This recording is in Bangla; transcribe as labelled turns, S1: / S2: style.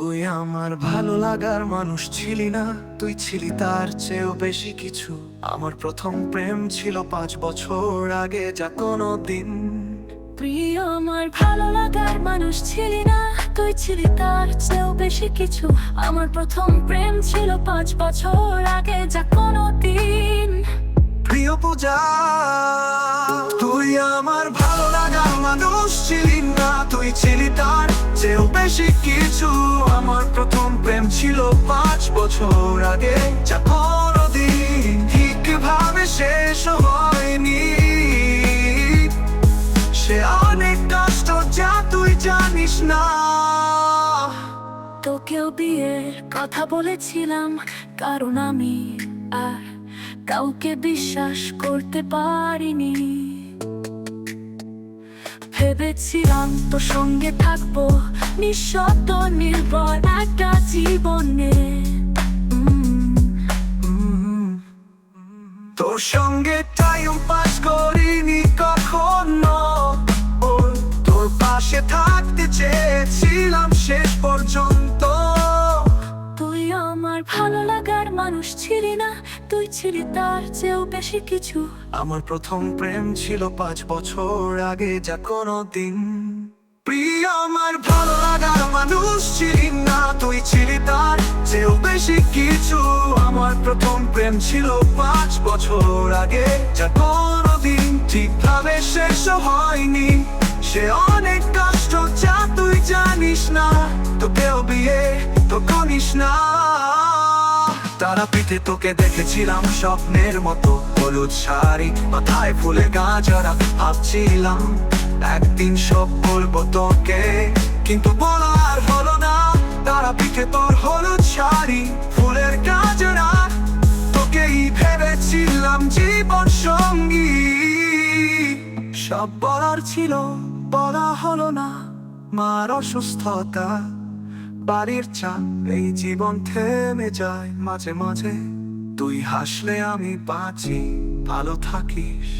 S1: তুই আমার ভালো লাগার মানুষ ছিলি না, তুই ছিলি তার চেয়েও বেশি কিছু। আমার প্রথম প্রেম ছিল 5 বছর আগে, যা কোনো দিন।
S2: প্রিয় আমার ভালো লাগার মানুষ ছিলি না, তুই ছিলি তার চেয়েও বেশি কিছু। আমার প্রথম প্রেম ছিল 5 বছর আগে, যা কোনো দিন।
S1: প্রিয় পূজা, তুই আমার ভালো লাগার মানুষ ছিলি না, তুই ছিলি তার চেয়েও বেশি কিছু। আমার প্রথম প্রেম ছিল 5 বছর আগে, যা কোনোদিন ঠিকভাবে শেষ হয়নি। সে অনেক কষ্ট, যা তুই জানিস না।
S2: তোকেও বিয়ের কথা বলেছিলাম, কারণ আমি আর কাউকে বিশ্বাস করতে পারিনি। ভেবেছিলাম তোর সঙ্গে থাকবো নিঃশর্ত নির্ভর একটা জীবনে।
S1: তোর সঙ্গে টাইম পাস করিনি কখনো, তোর পাশে থাকতে চেয়েছিলাম শেষ পর্যন্ত।
S2: তুই আমার ভালো লাগার মানুষ ছিলি না, তুই ছিলি তার চেয়েও বেশি কিছু।
S1: আমার প্রথম প্রেম ছিল 5 বছর আগে, যা কোনো দিন। প্রিয় আমার ভালো লাগার মানুষ ছিলি না, তুই ছিলি তার চেয়েও বেশি কিছু। আমার প্রথম প্রেম ছিল 5 বছর আগে, যা কোনোদিন ঠিকভাবে শেষ হয়নি। সে অনেক কষ্ট, যা তুই জানিস না। তোকেও বিয়ে তো করিস না। তারাপীঠে তোকে দেখেছিলাম স্বপ্নের মতো, হলুদ শাড়ি মাথায় ফুলে গাজরা। ভাবছিলাম একদিন সব বলবো তোকে, কিন্তু বলা আর হলো না। তারাপীঠে তোর হলুদ শাড়ি ফুলের গাজরা, তোকেই ভেবেছিলাম জীবন সঙ্গী। সব বলার ছিল, বলা হলো না। মার অসুস্থতা, বাড়ির চাপ, এই জীবন থেমে যায় মাঝে মাঝে। তুই হাসলে আমি বাঁচি, ভালো থাকিস।